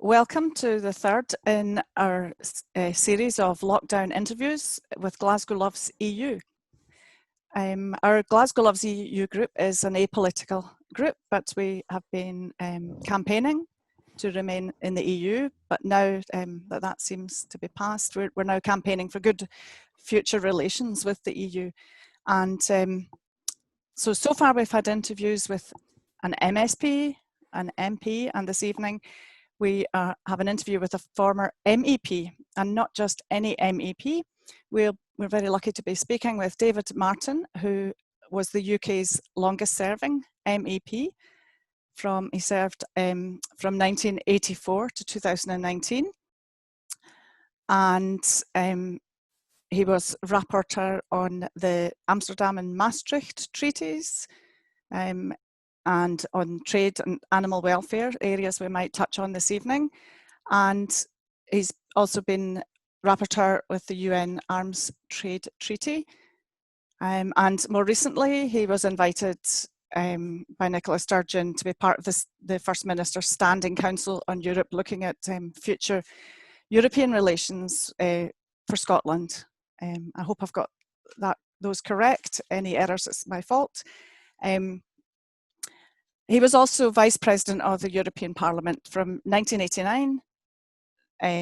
Welcome to the third in our series of lockdown interviews with Glasgow Loves EU. Our Glasgow Loves EU group is an apolitical group, but we have been campaigning to remain in the EU, but now that seems to be past, we're now campaigning for good future relations with the EU. And so far we've had interviews with an MSP, an MP, and this evening we have an interview with a former MEP, and not just any MEP. We're very lucky to be speaking with David Martin, who was the UK's longest serving MEP. He served from 1984 to 2019. And he was rapporteur on the Amsterdam and Maastricht treaties, and on trade and animal welfare, areas we might touch on this evening. And he's also been rapporteur with the UN Arms Trade Treaty. And more recently, he was invited by Nicola Sturgeon to be part of the First Minister's Standing Council on Europe, looking at future European relations for Scotland. I hope I've got those correct. Any errors, it's my fault. He was also Vice President of the European Parliament from 1989, I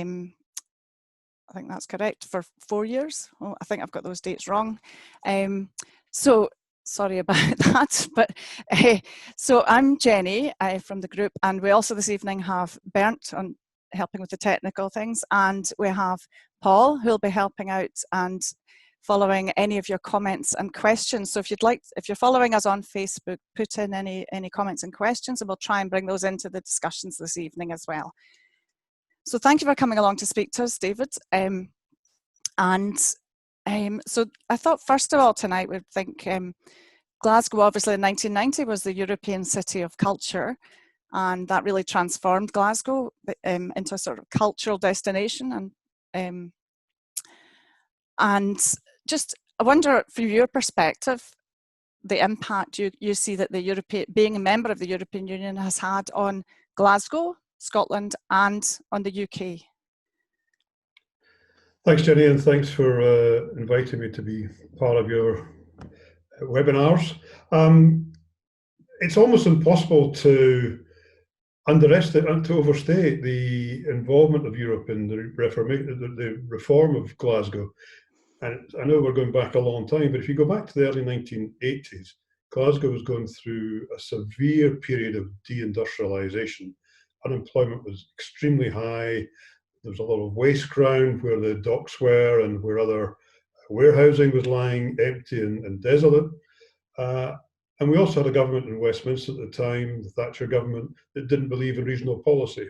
think that's correct, for 4 years. Oh, I think I've got those dates wrong. So sorry about that. But so I'm Jenny from the group, and we also this evening have Bernd on helping with the technical things, and we have Paul who will be helping out and following any of your comments and questions. So if you're following us on Facebook, put in any comments and questions, and we'll try and bring those into the discussions this evening as well. So thank you for coming along to speak to us, David. So I thought first of all tonight we'd think Glasgow, obviously in 1990 was the European City of Culture, and that really transformed Glasgow into a sort of cultural destination. And just, I wonder, from your perspective, the impact you see that being a member of the European Union has had on Glasgow, Scotland, and on the UK. Thanks, Jenny, and thanks for inviting me to be part of your webinars. It's almost impossible to underestimate and to overstate the involvement of Europe in the reform of Glasgow. And I know we're going back a long time, but if you go back to the early 1980s, Glasgow was going through a severe period of deindustrialization. Unemployment was extremely high. There was a lot of waste ground where the docks were and where other warehousing was lying empty and desolate. And we also had a government in Westminster at the time, the Thatcher government, that didn't believe in regional policy.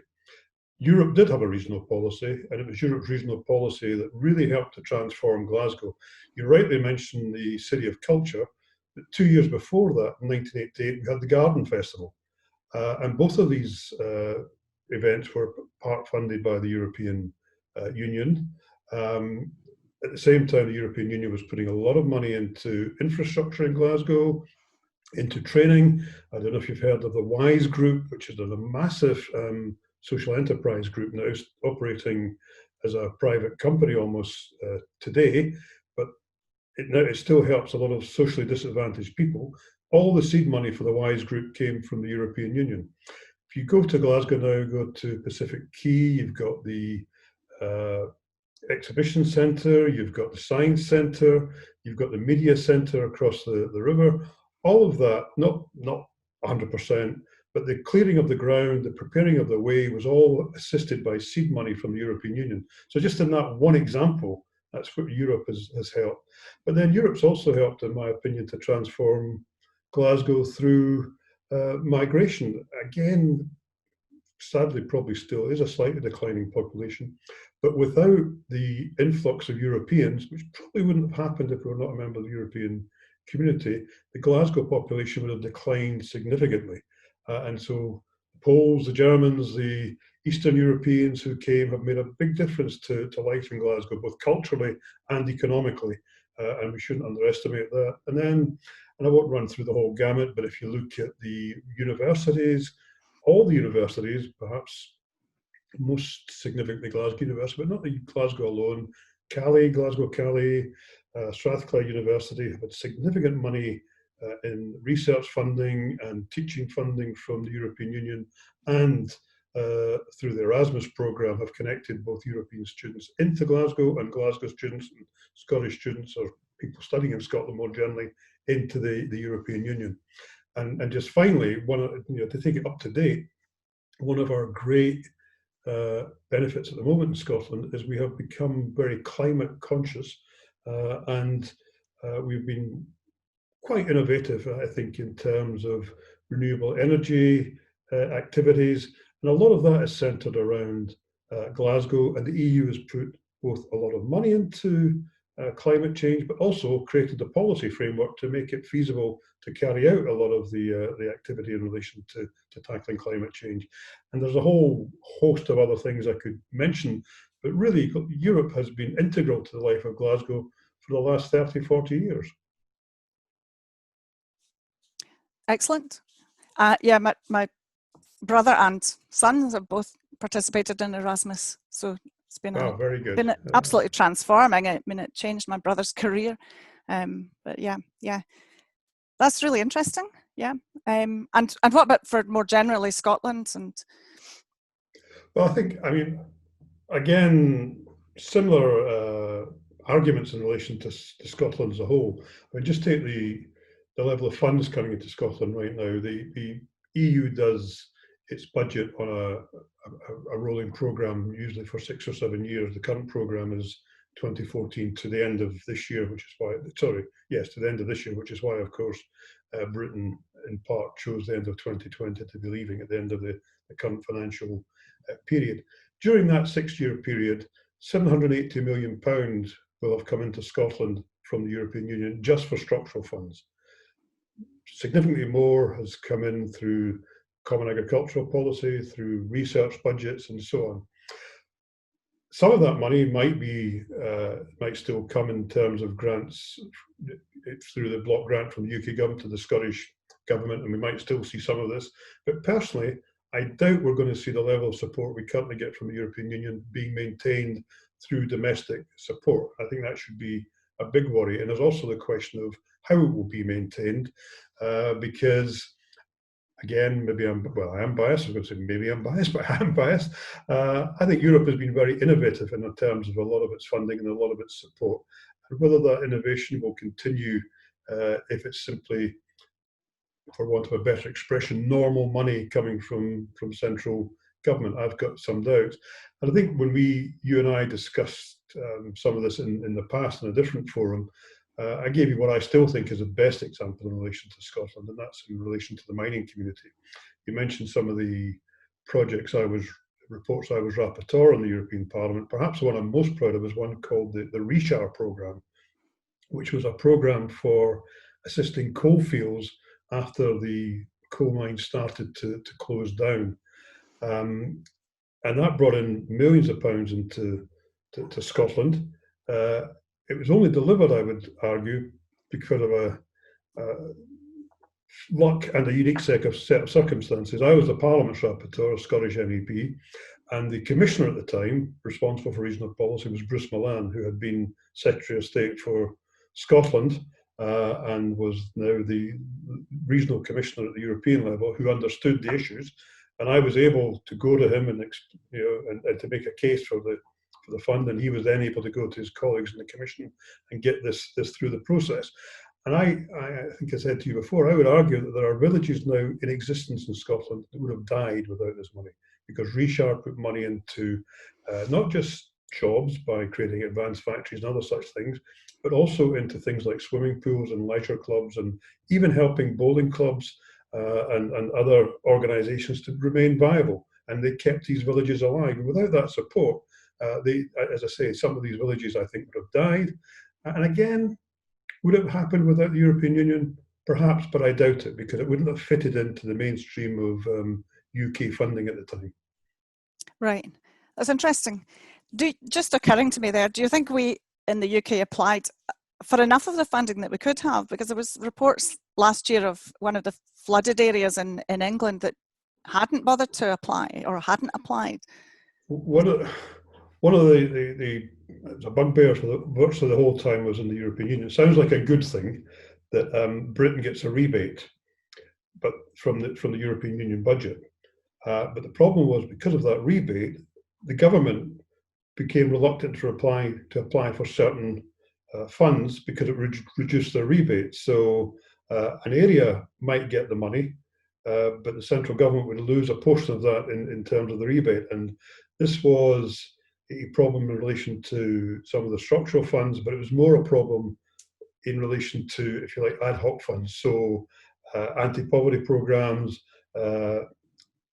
Europe did have a regional policy, and it was Europe's regional policy that really helped to transform Glasgow. You rightly mentioned the City of Culture, but 2 years before that, in 1988, we had the Garden Festival. And both of these events were part funded by the European Union. At the same time, the European Union was putting a lot of money into infrastructure in Glasgow, into training. I don't know if you've heard of the WISE Group, which is a massive social enterprise group now operating as a private company almost today, but it still helps a lot of socially disadvantaged people. All the seed money for the WISE Group came from the European Union. If you go to Glasgow now, go to Pacific Quay, you've got the Exhibition Centre, you've got the Science Centre, you've got the Media Centre across the river. All of that, not 100%, but the clearing of the ground, the preparing of the way was all assisted by seed money from the European Union. So just in that one example, that's what Europe has helped. But then Europe's also helped, in my opinion, to transform Glasgow through migration. Again, sadly, probably still is a slightly declining population, but without the influx of Europeans, which probably wouldn't have happened if we were not a member of the European community, the Glasgow population would have declined significantly. And so the Poles, the Germans, the Eastern Europeans who came have made a big difference to life in Glasgow, both culturally and economically, and we shouldn't underestimate that. And I won't run through the whole gamut, but if you look at the universities, all the universities, perhaps most significantly Glasgow University, but not the Glasgow alone. Calais, Glasgow Calais, Strathclyde University have had significant money in research funding and teaching funding from the European Union, and through the Erasmus programme have connected both European students into Glasgow and Glasgow students and Scottish students, or people studying in Scotland more generally, into the European Union. And just finally, to take it up to date, one of our great benefits at the moment in Scotland is we have become very climate conscious, and we've been quite innovative, I think, in terms of renewable energy activities, and a lot of that is centred around Glasgow, and the EU has put both a lot of money into climate change, but also created a policy framework to make it feasible to carry out a lot of the activity in relation to tackling climate change. And there's a whole host of other things I could mention, but really Europe has been integral to the life of Glasgow for the last 30, 40 years. Excellent. Yeah, my brother and sons have both participated in Erasmus, so it's been very good. Been absolutely transforming. I mean, it changed my brother's career. But yeah, that's really interesting. Yeah. And what about for more generally Scotland? And well, I mean, again, similar arguments in relation to Scotland as a whole. I mean, just take the level of funds coming into Scotland right now. The EU does its budget on a rolling programme, usually for 6 or 7 years. The current programme is 2014 to the end of this year, which is why, to the end of this year, which is why, of course, Britain in part chose the end of 2020 to be leaving at the end of the current financial period. During that 6-year period, £780 million will have come into Scotland from the European Union just for structural funds. Significantly more has come in through common agricultural policy, through research budgets, and so on. Some of that money might still come in terms of grants through the block grant from the UK government to the Scottish government, and we might still see some of this. But personally, I doubt we're going to see the level of support we currently get from the European Union being maintained through domestic support. I think that should be a big worry. And there's also the question of how it will be maintained, because again, I am biased. I was going to say maybe I'm biased, but I am biased. I think Europe has been very innovative in terms of a lot of its funding and a lot of its support. And whether that innovation will continue, if it's simply, for want of a better expression, normal money coming from central government, I've got some doubts. And I think when you and I discussed some of this in the past in a different forum, I gave you what I still think is the best example in relation to Scotland, and that's in relation to the mining community. You mentioned some of the reports I was rapporteur on the European Parliament. Perhaps the one I'm most proud of is one called the ReShare programme, which was a programme for assisting coalfields after the coal mines started to close down. And that brought in millions of pounds into Scotland. It was only delivered, I would argue, because of a luck and a unique set of circumstances. I was the Parliament's rapporteur, a Scottish MEP, and the Commissioner at the time, responsible for regional policy, was Bruce Millan, who had been Secretary of State for Scotland and was now the Regional Commissioner at the European level, who understood the issues. And I was able to go to him and to make a case for the fund, and he was then able to go to his colleagues in the Commission and get this through the process. And I think I said to you before, I would argue that there are villages now in existence in Scotland that would have died without this money, because ReShare put money into not just jobs by creating advanced factories and other such things, but also into things like swimming pools and leisure clubs, and even helping bowling clubs and other organisations to remain viable. And they kept these villages alive. And without that support, as I say, some of these villages, I think, would have died. And again, would it have happened without the European Union? Perhaps, but I doubt it, because it wouldn't have fitted into the mainstream of UK funding at the time. Right. That's interesting. Just occurring to me there, do you think we in the UK applied for enough of the funding that we could have? Because there was reports last year of one of the flooded areas in England that hadn't bothered to apply or hadn't applied. one of the bugbear for virtually the whole time was in the European Union. It sounds like a good thing that Britain gets a rebate, but from the European Union budget. But the problem was, because of that rebate, the government became reluctant to apply for certain funds because it reduced their rebates. So an area might get the money, but the central government would lose a portion of that in terms of the rebate. And this was a problem in relation to some of the structural funds, but it was more a problem in relation to, if you like, ad hoc funds. So anti-poverty programs,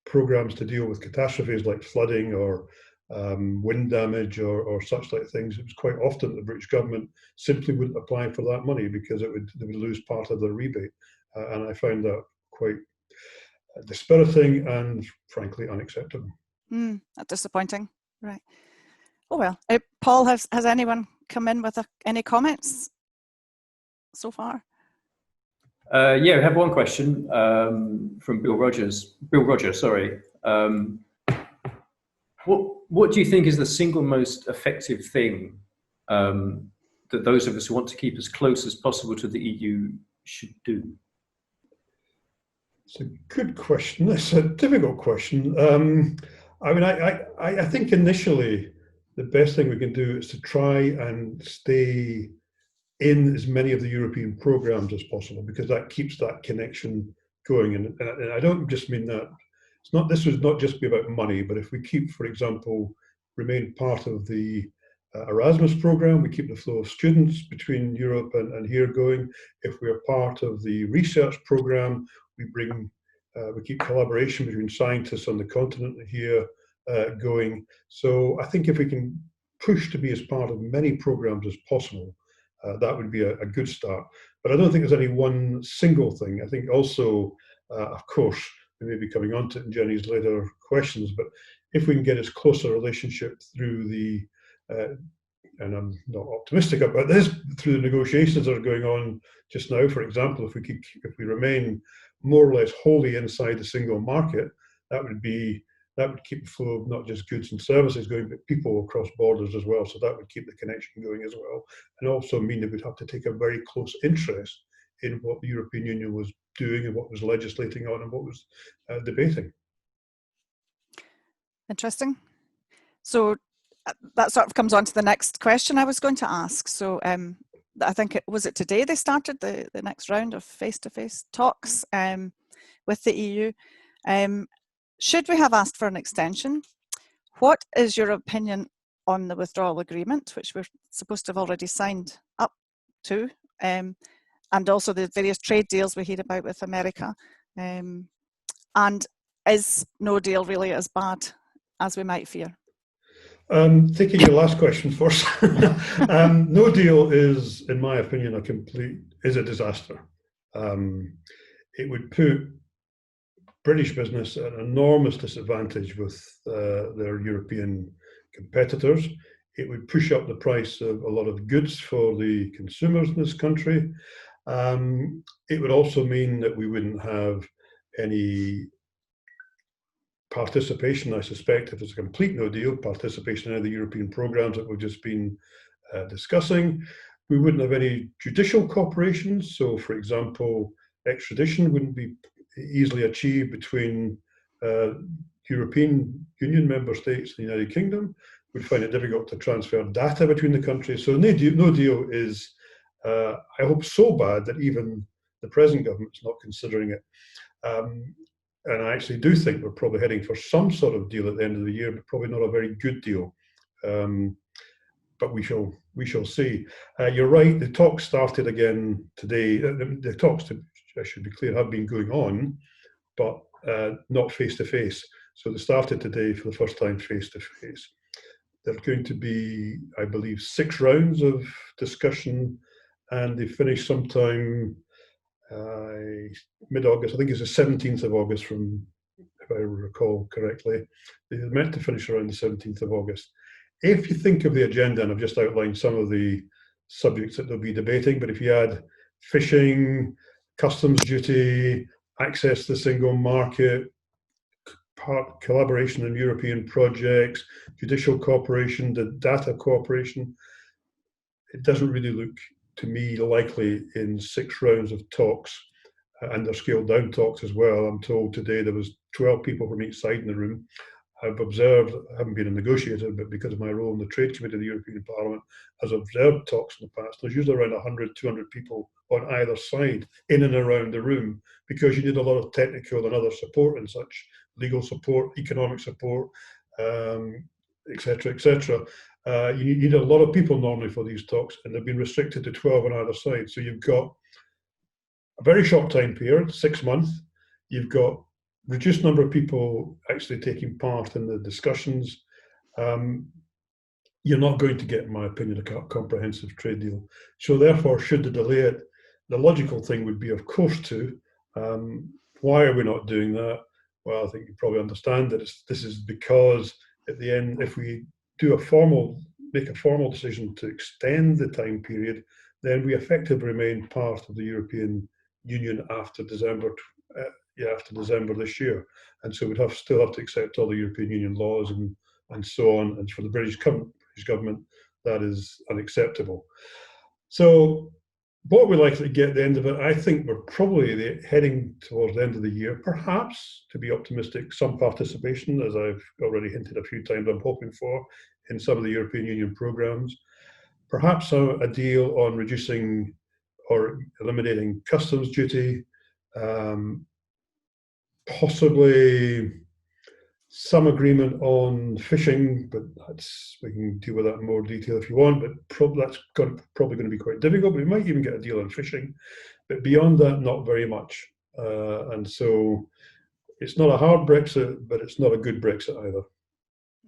programs to deal with catastrophes like flooding or wind damage or such like things. It was quite often the British government simply wouldn't apply for that money because they would lose part of their rebate. And I found that quite dispiriting and frankly unacceptable. That's disappointing. Right. Oh well. Paul, has anyone come in with any comments so far? Yeah, we have one question from Bill Rogers. Sorry. What do you think is the single most effective thing that those of us who want to keep as close as possible to the EU should do? It's a good question. It's a difficult question. I mean, I think initially the best thing we can do is to try and stay in as many of the European programs as possible, because that keeps that connection going. And I don't just mean that. This would not just be about money, but if we keep, for example, remain part of the Erasmus program, we keep the flow of students between Europe and here going. If we are part of the research program, we keep collaboration between scientists on the continent here going. So I think if we can push to be as part of many programs as possible, that would be a good start. But I don't think there's any one single thing. I think also, of course, we may be coming on to it in Jenny's later questions, but if we can get as close a relationship through the, and I'm not optimistic about this, through the negotiations that are going on just now, for example, if we remain more or less wholly inside the single market, that would keep the flow of not just goods and services going, but people across borders as well. So that would keep the connection going as well, and also mean that we'd have to take a very close interest in what the European Union was doing and what was legislating on and what was debating. Interesting. So that sort of comes on to the next question I was going to ask. So I think was it today they started the next round of face-to-face talks with the EU. Should we have asked for an extension? What is your opinion on the withdrawal agreement, which we're supposed to have already signed up to, and also the various trade deals we hear about with America? And is no deal really as bad as we might fear? Taking your last question first, no deal is, in my opinion, a disaster. It would put British business at an enormous disadvantage with their European competitors. It would push up the price of a lot of goods for the consumers in this country. It would also mean that we wouldn't have any participation, I suspect, if it's a complete no deal, participation in the European programs that we've just been discussing. We wouldn't have any judicial cooperation. So, for example, extradition wouldn't be easily achieved between European Union member states and the United Kingdom. We'd find it difficult to transfer data between the countries. So no deal is, I hope, so bad that even the present government's not considering it. And I actually do think we're probably heading for some sort of deal at the end of the year, but probably not a very good deal. But we shall see. You're right, the talks started again today. The talks, I should be clear, have been going on, but not face-to-face. So they started today for the first time face-to-face. There's going to be, I believe, 6 rounds of discussion, and they finish sometime mid-August. I think it's the 17th of August, if I recall correctly. They're meant to finish around the 17th of August. If you think of the agenda, and I've just outlined some of the subjects that they'll be debating, but if you add fishing, customs duty, access to the single market, collaboration in European projects, judicial cooperation, the data cooperation. It doesn't really look to me likely in 6 rounds of talks, and they're scaled down talks as well. I'm told today there was 12 people from each side in the room. I've observed, I haven't been a negotiator, but because of my role in the Trade Committee of the European Parliament, as I've observed talks in the past, there's usually around 100, 200 people on either side in and around the room, because you need a lot of technical and other support and such, legal support, economic support, etc., etc. You need a lot of people normally for these talks, and they've been restricted to 12 on either side. So you've got a very short time period, 6 months. You've got reduced number of people actually taking part in the discussions. You're not going to get, in my opinion, a comprehensive trade deal. So therefore, should they delay it, the logical thing would be, of course, to. Why are we not doing that? Well, I think you probably understand that this is because at the end, if we do make a formal decision to extend the time period, then we effectively remain part of the European Union after December this year, and so we'd still have to accept all the European Union laws and so on. And for the British government, that is unacceptable. So, what we're likely to get at the end of it, I think we're probably heading towards the end of the year. Perhaps, to be optimistic, some participation, as I've already hinted a few times, I'm hoping for in some of the European Union programs. Perhaps a deal on reducing or eliminating customs duty. Possibly some agreement on fishing, but we can deal with that in more detail if you want, but that's probably going to be quite difficult, but we might even get a deal on fishing. But beyond that, not very much. And so it's not a hard Brexit, but it's not a good Brexit either.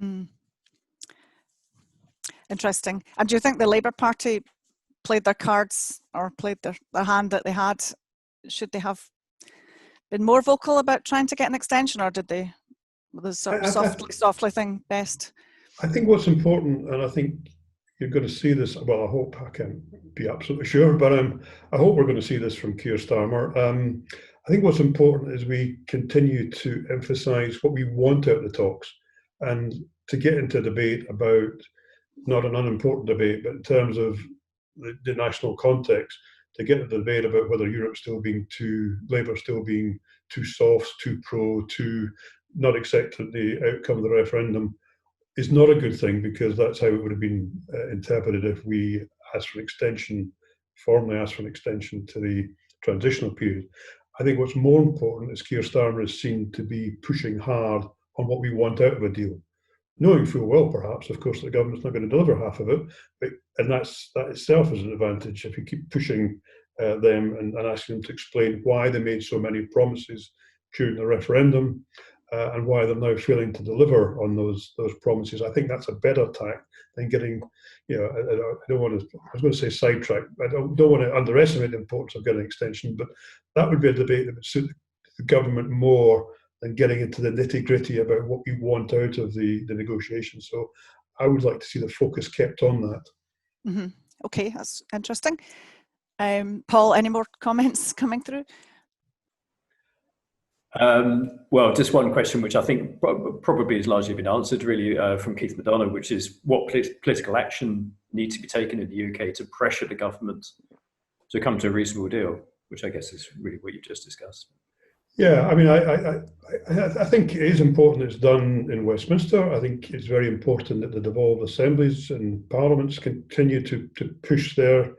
Mm. Interesting. And do you think the Labour Party played their cards, or played their hand that they had? Should they have been more vocal about trying to get an extension, or did they, the sort of softly thing best? I think what's important, and I think you're going to see this, well, I hope, I can't be absolutely sure, but I hope we're going to see this from Keir Starmer. I think what's important is we continue to emphasise what we want out of the talks, and to get into a debate about, not an unimportant debate, but in terms of the national context, to get into the debate about whether Labour still being too soft, too pro, too not accepting the outcome of the referendum is not a good thing, because that's how it would have been interpreted if we formally asked for an extension to the transitional period. I think what's more important is Keir Starmer is seen to be pushing hard on what we want out of a deal, knowing full well, perhaps, of course, the government's not going to deliver half of it, and that itself is an advantage if you keep pushing them and asking them to explain why they made so many promises during the referendum and why they're now failing to deliver on those promises. I think that's a better tack than getting, I was going to say sidetracked. I don't want to underestimate the importance of getting an extension, but that would be a debate that would suit the government more than getting into the nitty-gritty about what we want out of the negotiation. So I would like to see the focus kept on that. Mm-hmm. Okay, that's interesting. Paul, any more comments coming through? Well, just one question, which I think probably has largely been answered, really, from Keith McDonough, which is what political action needs to be taken in the UK to pressure the government to come to a reasonable deal, which I guess is really what you've just discussed. Yeah, I mean, I think it is important it's done in Westminster. I think it's very important that the devolved assemblies and parliaments continue to push their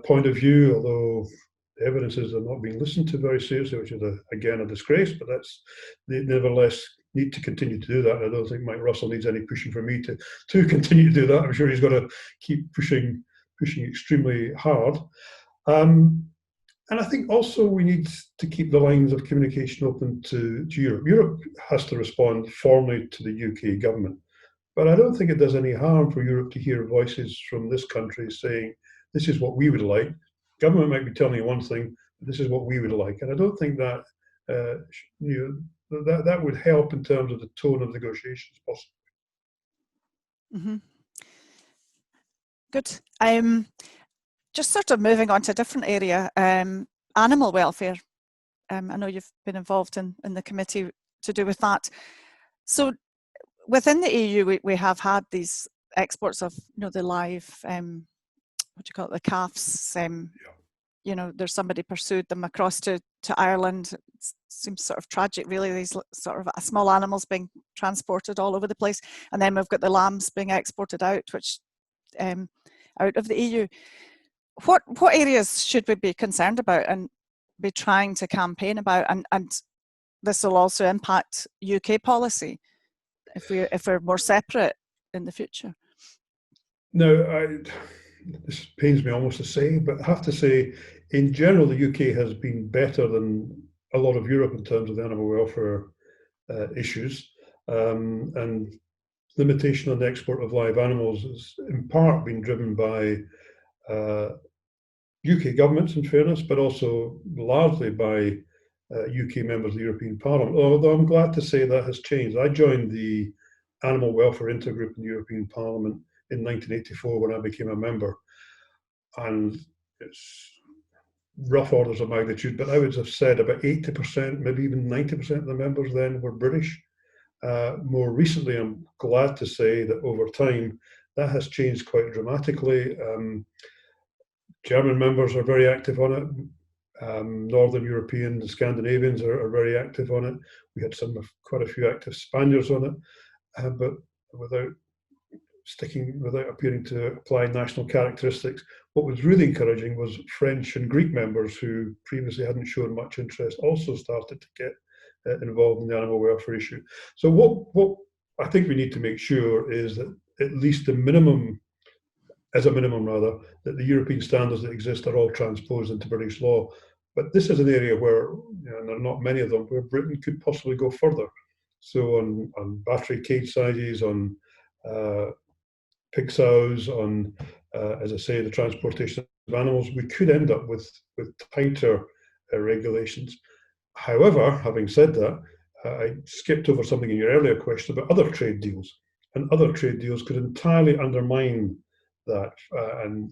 point of view, although the evidence is they're not being listened to very seriously, which is, again, a disgrace, but they nevertheless need to continue to do that. I don't think Mike Russell needs any pushing from me to continue to do that. I'm sure he's got to keep pushing extremely hard. And I think also we need to keep the lines of communication open to Europe. Europe has to respond formally to the UK government. But I don't think it does any harm for Europe to hear voices from this country saying, this is what we would like. Government might be telling you one thing, but this is what we would like. And I don't think that that would help in terms of the tone of negotiations possibly. Mm-hmm. Good. Just sort of moving on to a different area, animal welfare. I know you've been involved in the committee to do with that. So within the EU, we have had these exports of, the live, what do you call it, the calves. There's somebody pursued them across to Ireland. It seems sort of tragic, really, these sort of small animals being transported all over the place. And then we've got the lambs being exported out, which out of the EU. What areas should we be concerned about and be trying to campaign about? And this will also impact UK policy if we're more separate in the future. No, this pains me almost to say, but I have to say, in general, the UK has been better than a lot of Europe in terms of the animal welfare issues. And limitation on the export of live animals has in part been driven by UK governments, in fairness, but also largely by UK members of the European Parliament, although I'm glad to say that has changed. I joined the Animal Welfare Intergroup in the European Parliament in 1984 when I became a member. And it's rough orders of magnitude, but I would have said about 80%, maybe even 90% of the members then were British. More recently, I'm glad to say that over time, that has changed quite dramatically. German members are very active on it. Northern European, the Scandinavians are very active on it. We had quite a few active Spaniards on it, but without appearing to apply national characteristics. What was really encouraging was French and Greek members who previously hadn't shown much interest also started to get involved in the animal welfare issue. So what I think we need to make sure is that at least as a minimum, that the European standards that exist are all transposed into British law. But this is an area where, and there are not many of them, where Britain could possibly go further. So on battery cage sizes, on pig sows, on, as I say, the transportation of animals, we could end up with tighter regulations. However, having said that, I skipped over something in your earlier question about other trade deals. And other trade deals could entirely undermine that. And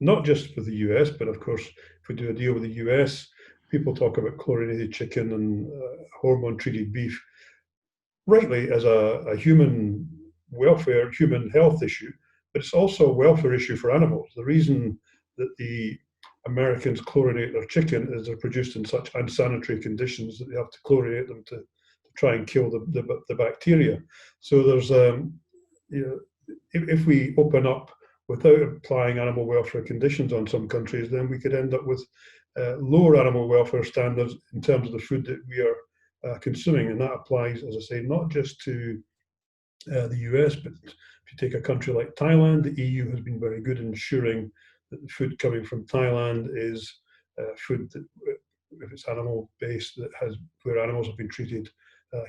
not just with the US, but of course, if we do a deal with the US, people talk about chlorinated chicken and hormone-treated beef, rightly as a human welfare, human health issue, but it's also a welfare issue for animals. The reason that the Americans chlorinate their chicken is they're produced in such unsanitary conditions that they have to chlorinate them to try and kill the bacteria. So there's, if we open up without applying animal welfare conditions on some countries, then we could end up with lower animal welfare standards in terms of the food that we are consuming. And that applies, as I say, not just to the US, but if you take a country like Thailand, the EU has been very good in ensuring that the food coming from Thailand is food that, if it's animal-based, where animals have been treated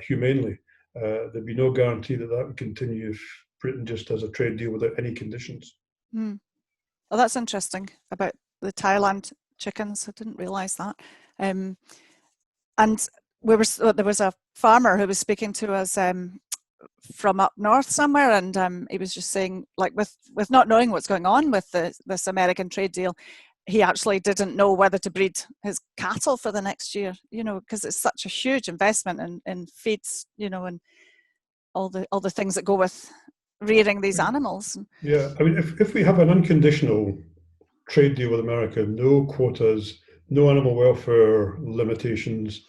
humanely. There'd be no guarantee that would continue if Britain just has a trade deal without any conditions. Well, that's interesting about the Thailand chickens. I didn't realise that. And there was a farmer who was speaking to us from up north somewhere, and he was just saying, like, with not knowing what's going on with this American trade deal, he actually didn't know whether to breed his cattle for the next year, because it's such a huge investment in feeds, and all the things that go with rearing these animals. Yeah, I mean, if we have an unconditional trade deal with America, no quotas, no animal welfare limitations,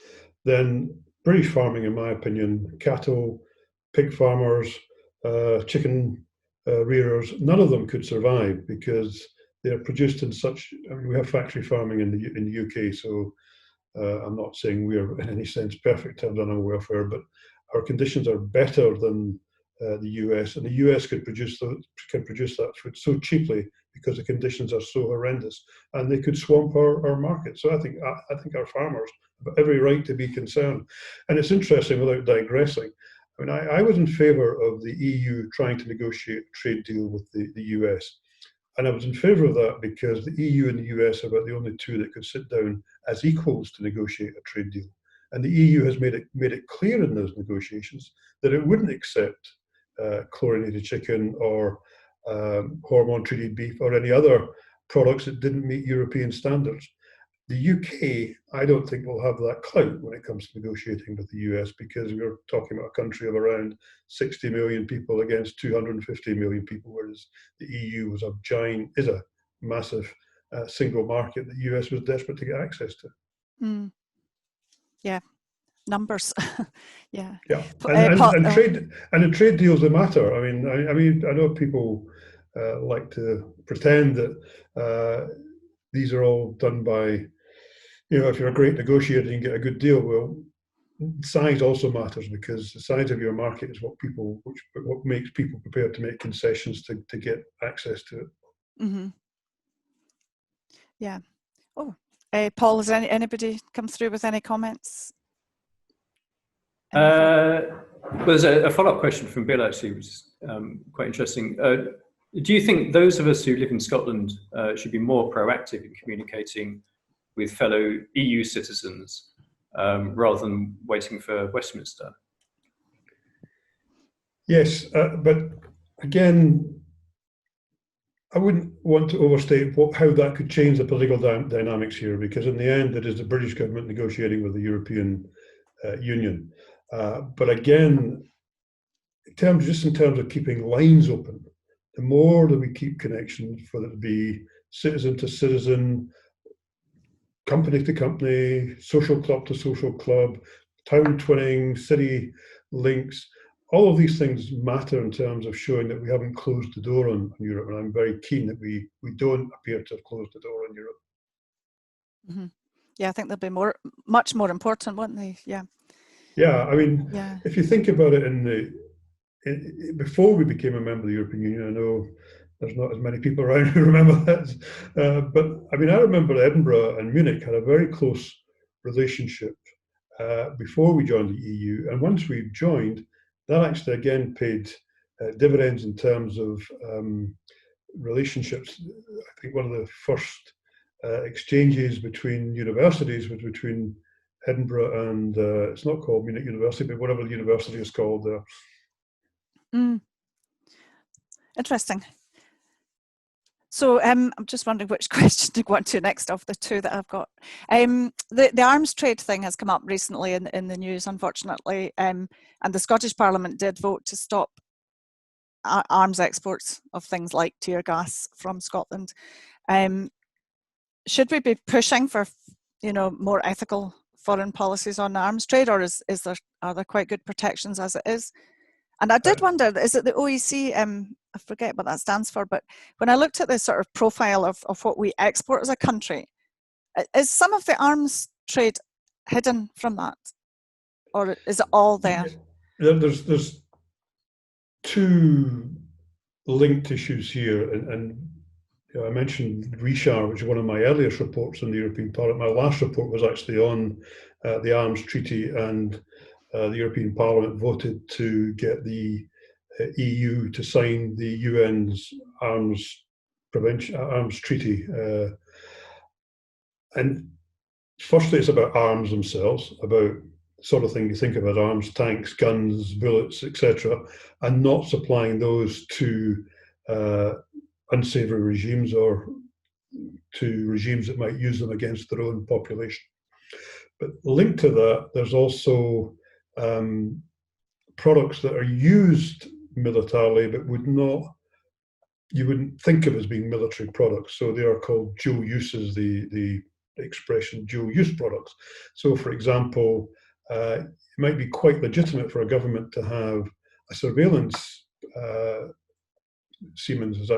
then British farming, in my opinion, cattle, pig farmers, chicken rearers, none of them could survive because they're produced in such. I mean, we have factory farming in the UK, so I'm not saying we're in any sense perfect in terms of animal welfare, but our conditions are better than the US, and the US can produce that food so cheaply because the conditions are so horrendous, and they could swamp our market. So I think our farmers have every right to be concerned. And it's interesting, without digressing, I mean, I was in favour of the EU trying to negotiate a trade deal with the US, and I was in favour of that because the EU and the US are about the only two that could sit down as equals to negotiate a trade deal. And the EU has made it clear in those negotiations that it wouldn't accept chlorinated chicken or hormone-treated beef or any other products that didn't meet European standards. The UK, I don't think will have that clout when it comes to negotiating with the US, because we're talking about a country of around 60 million people against 250 million people, whereas the EU was is a massive single market that the US was desperate to get access to. Mm. Yeah, numbers. Yeah. Yeah, and the trade deals that matter. I mean, I know people like to pretend that these are all done by, if you're a great negotiator and you get a good deal. Well, size also matters, because the size of your market is what makes people prepared to make concessions to get access to it. Mm-hmm. Yeah. Oh, Paul, has anybody come through with any comments? There's a follow-up question from Bill, actually, which is quite interesting. Do you think those of us who live in Scotland should be more proactive in communicating with fellow EU citizens rather than waiting for Westminster? Yes, but again, I wouldn't want to overstate how that could change the political dynamics here, because in the end, it is the British government negotiating with the European Union. But again, in terms of keeping lines open, the more that we keep connections, whether it be citizen to citizen, company to company, social club to social club, town twinning, city links, all of these things matter in terms of showing that we haven't closed the door on Europe. And I'm very keen that we don't appear to have closed the door on Europe. Mm-hmm. Yeah, I think they'll be much more important, won't they? Yeah. Yeah, I mean, if you think about it, before we became a member of the European Union, I know there's not as many people around who remember that, but I mean, I remember Edinburgh and Munich had a very close relationship before we joined the EU, and once we joined, that actually again paid dividends in terms of relationships. I think one of the first exchanges between universities was between Edinburgh and it's not called Munich University, but whatever the university is called there. Interesting. So I'm just wondering which question to go on to next of the two that I've got. The arms trade thing has come up recently in the news, unfortunately, and the Scottish Parliament did vote to stop arms exports of things like tear gas from Scotland. Should we be pushing for, more ethical foreign policies on arms trade, or are there quite good protections as it is? And I did wonder, is it the OEC? I forget what that stands for, but when I looked at the sort of profile of what we export as a country, is some of the arms trade hidden from that, or is it all there? There's two linked issues here, and I mentioned ReSHAR, which is one of my earliest reports in the European Parliament. My last report was actually on the arms treaty, and the European Parliament voted to get the EU to sign the UN's arms treaty. And firstly, it's about arms themselves, about the sort of thing you think about arms, tanks, guns, bullets, etc., and not supplying those to unsavory regimes or to regimes that might use them against their own population. But linked to that, there's also products that are used militarily, but you wouldn't think of as being military products. So they are called dual uses, the expression dual use products. So for example, it might be quite legitimate for a government to have a surveillance. Siemens was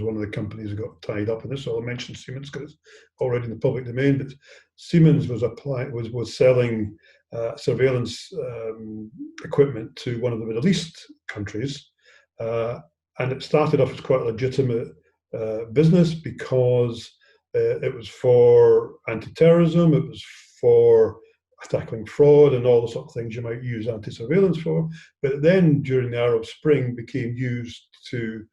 one of the companies that got tied up in this. So I'll mention Siemens because it's already in the public domain. But Siemens was selling surveillance equipment to one of the Middle East countries, and it started off as quite a legitimate business because it was for anti-terrorism, it was for tackling fraud and all the sort of things you might use anti-surveillance for. But then during the Arab Spring became used to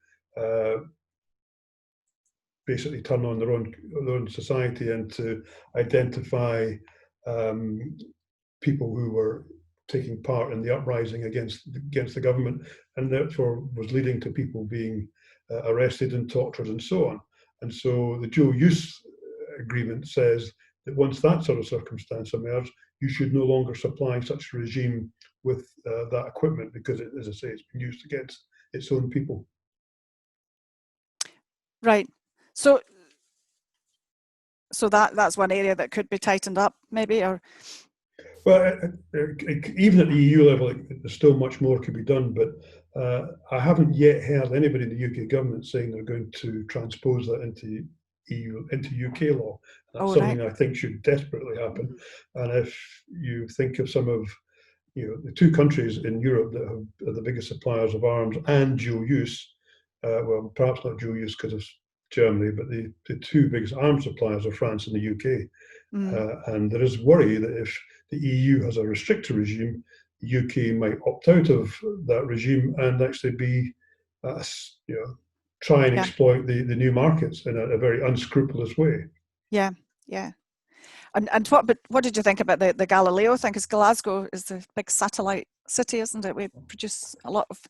basically turn on their own society and to identify people who were taking part in the uprising against the government, and therefore was leading to people being arrested and tortured and so on. And so the dual use agreement says that once that sort of circumstance emerged, you should no longer supply such a regime with that equipment because, as I say, it's been used against its own people. Right. So that's one area that could be tightened up, maybe, or. Well, even at the EU level, there's still much more could be done, but I haven't yet heard anybody in the UK government saying they're going to transpose that into UK law. That's something I think should desperately happen. And if you think of some of the two countries in Europe that are the biggest suppliers of arms and dual use, well, perhaps not dual use because of Germany, but the two biggest arms suppliers are France and the UK. And there is worry that if the EU has a restrictive regime, the UK might opt out of that regime and actually be, try and exploit the new markets in a very unscrupulous way. Yeah, yeah. And what did you think about the Galileo thing? Because Glasgow is the big satellite city, isn't it? We produce a lot of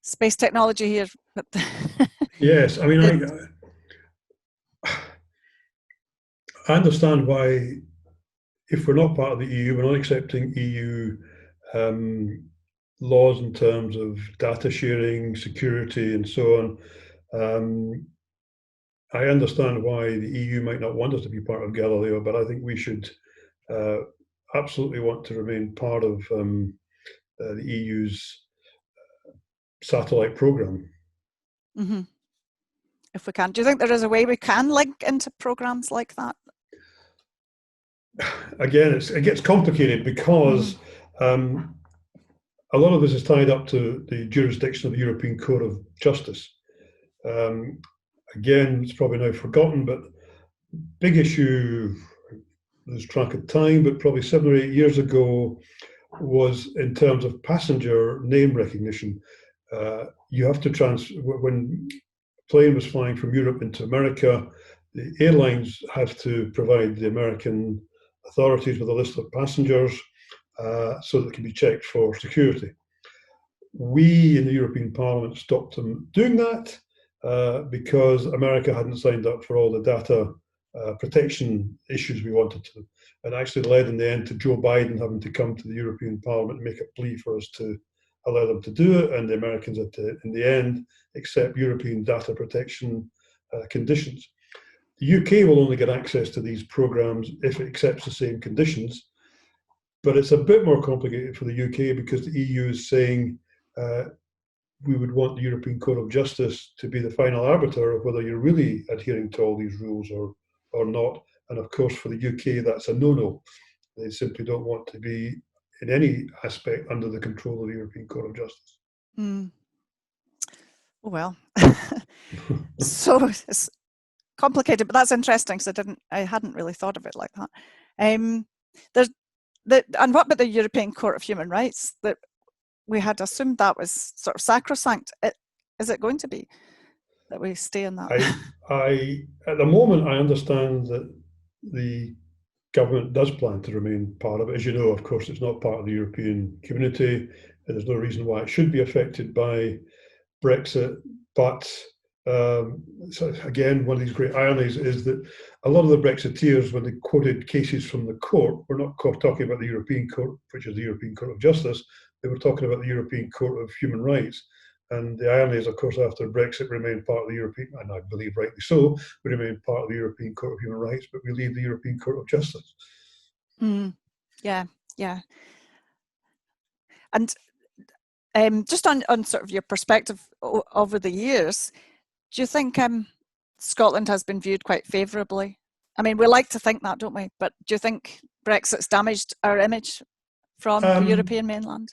space technology here. But yes, I mean, I understand why, if we're not part of the EU, we're not accepting EU laws in terms of data sharing, security, and so on. I understand why the EU might not want us to be part of Galileo, but I think we should absolutely want to remain part of the EU's satellite program. Mm-hmm. If we can. Do you think there is a way we can link into programs like that? Again, it gets complicated because a lot of this is tied up to the jurisdiction of the European Court of Justice. Again, it's probably now forgotten, but big issue, lose track of time, but probably 7 or 8 years ago, was in terms of passenger name recognition. You have to when a plane was flying from Europe into America, the airlines have to provide the American authorities with a list of passengers so that it can be checked for security. We in the European Parliament stopped them doing that because America hadn't signed up for all the data protection issues we wanted to, and actually led in the end to Joe Biden having to come to the European Parliament and make a plea for us to allow them to do it, and the Americans in the end accept European data protection conditions. The UK will only get access to these programs if it accepts the same conditions, but it's a bit more complicated for the UK because the EU is saying we would want the European Court of Justice to be the final arbiter of whether you're really adhering to all these rules or not. And of course, for the UK, that's a no-no. They simply don't want to be in any aspect under the control of the European Court of Justice. Mm. Well, so it's complicated, but that's interesting because I hadn't really thought of it like that. And what about the European Court of Human Rights? That we had assumed that was sort of sacrosanct. Is it going to be that we stay in that? At the moment, I understand that the government does plan to remain part of it. As you know, of course, it's not part of the European community, and there's no reason why it should be affected by Brexit. But so again, one of these great ironies is that a lot of the Brexiteers, when they quoted cases from the court, were not talking about the European Court, which is the European Court of Justice. They were talking about the European Court of Human Rights. And the irony is, of course, after Brexit, we remain part of the European, and I believe rightly so, we remain part of the European Court of Human Rights, but we leave the European Court of Justice. Yeah. And just on sort of your perspective over the years, do you think Scotland has been viewed quite favourably? I mean, we like to think that, don't we? But do you think Brexit's damaged our image from the European mainland?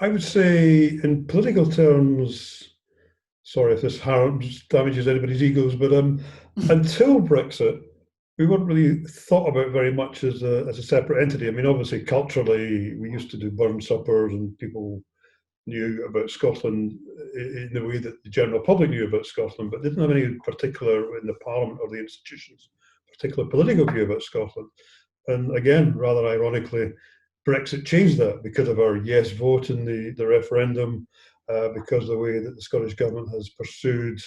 I would say, in political terms, sorry if this damages anybody's egos, but until Brexit, we weren't really thought about very much as a separate entity. I mean, obviously, culturally, we used to do burn suppers and people knew about Scotland in the way that the general public knew about Scotland, but didn't have any particular, in the Parliament or the institutions, particular political view about Scotland. And again, rather ironically, Brexit changed that because of our yes vote in the referendum, because of the way that the Scottish Government has pursued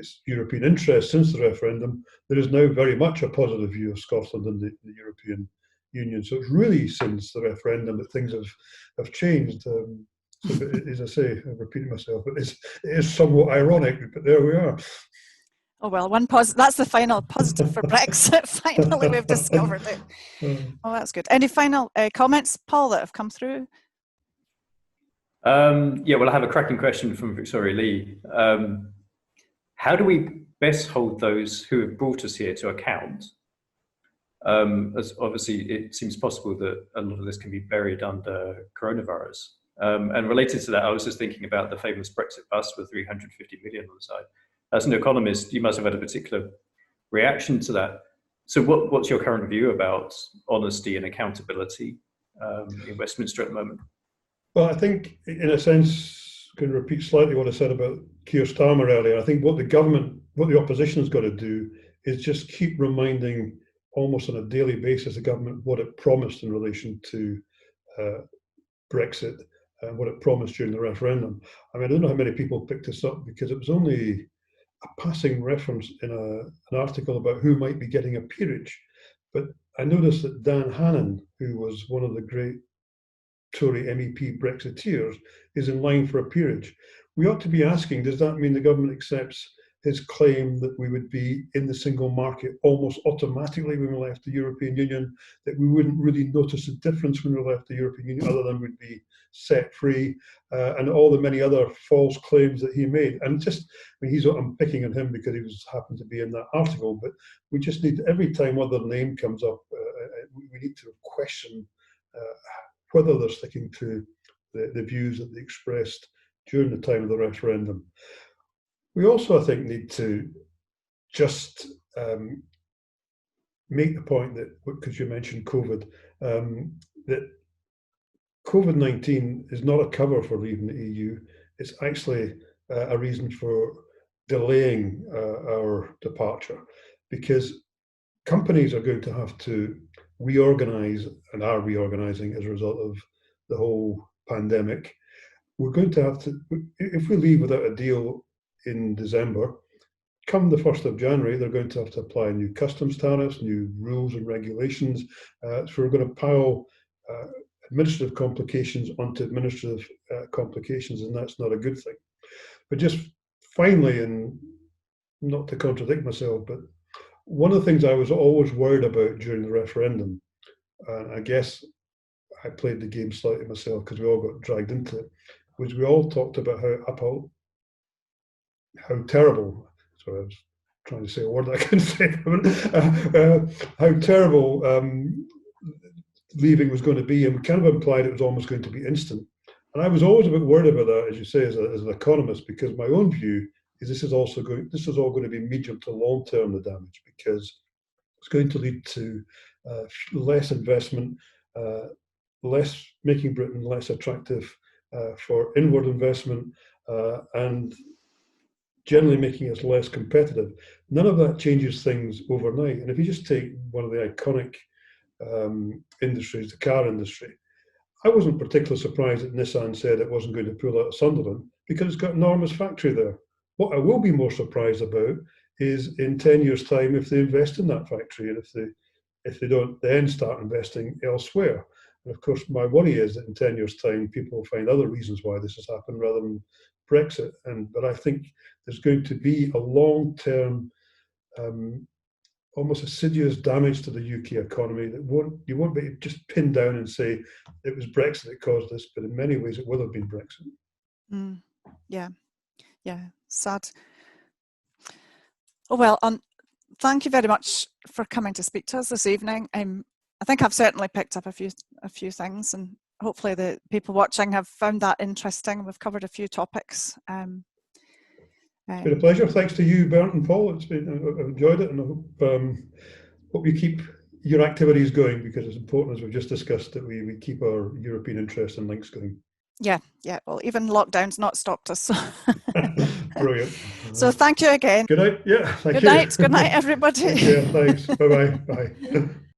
its European interest since the referendum, there is now very much a positive view of Scotland and the European Union. So it's really since the referendum that things have changed. So, as I say, I'm repeating myself, but it is somewhat ironic, but there we are. Oh well, that's the final positive for Brexit. Finally, we've discovered it. Oh, that's good. Any final comments, Paul, that have come through? Yeah, well, I have a cracking question from Victoria Lee. How do we best hold those who have brought us here to account? As obviously, it seems possible that a lot of this can be buried under coronavirus. And related to that, I was just thinking about the famous Brexit bus with 350 million on the side. As an economist, you must have had a particular reaction to that. So what's your current view about honesty and accountability in Westminster at the moment? Well, I think, in a sense, I can repeat slightly what I said about Keir Starmer earlier. I think what the opposition has got to do is just keep reminding, almost on a daily basis, the government what it promised in relation to Brexit and what it promised during the referendum. I mean, I don't know how many people picked this up because it was only a passing reference in an article about who might be getting a peerage. But I noticed that Dan Hannan, who was one of the great Tory MEP Brexiteers, is in line for a peerage. We ought to be asking, does that mean the government accepts his claim that we would be in the single market almost automatically when we left the European Union, that we wouldn't really notice a difference when we left the European Union other than we'd be set free, and all the many other false claims that he made? And just, I mean, I'm picking on him because he happened to be in that article, but we just need, every time other name comes up, we need to question whether they're sticking to the views that they expressed during the time of the referendum. We also, I think, need to just make the point that, because you mentioned COVID, that COVID-19 is not a cover for leaving the EU. It's actually a reason for delaying our departure, because companies are going to have to reorganize and are reorganizing as a result of the whole pandemic. We're going to have to, if we leave without a deal in December, come the 1st of January, they're going to have to apply new customs tariffs, new rules and regulations. So we're going to pile administrative complications onto administrative complications, and that's not a good thing. But just finally, and not to contradict myself, but one of the things I was always worried about during the referendum, and I guess I played the game slightly myself because we all got dragged into it, was we all talked about how terrible, sorry, I was trying to say a word that I couldn't say, how terrible leaving was going to be, and we kind of implied it was almost going to be instant. And I was always a bit worried about that, as you say, as an economist, because my own view is this is all going to be medium to long term, the damage, because it's going to lead to less investment, less making Britain less attractive for inward investment, and generally making us less competitive. None of that changes things overnight. And if you just take one of the iconic industries, the car industry, I wasn't particularly surprised that Nissan said it wasn't going to pull out of Sunderland because it's got an enormous factory there. What I will be more surprised about is in 10 years' time if they invest in that factory, and if they don't then start investing elsewhere. And of course, my worry is that in 10 years' time, people will find other reasons why this has happened rather than Brexit. But I think there's going to be a long-term, almost assiduous damage to the UK economy that you won't be just pinned down and say it was Brexit that caused this, but in many ways it will have been Brexit. Yeah, sad. Oh well, thank you very much for coming to speak to us this evening. I think I've certainly picked up a few things, and hopefully the people watching have found that interesting. We've covered a few topics. It's been a pleasure. Thanks to you, Bernd and Paul. I've enjoyed it, and I hope you keep your activities going, because it's important, as we've just discussed, that we keep our European interests and links going. Yeah. Well, even lockdown's not stopped us. So. Brilliant. So thank you again. Good night. Yeah. Good night. Good night, everybody. Yeah. Thanks. Bye.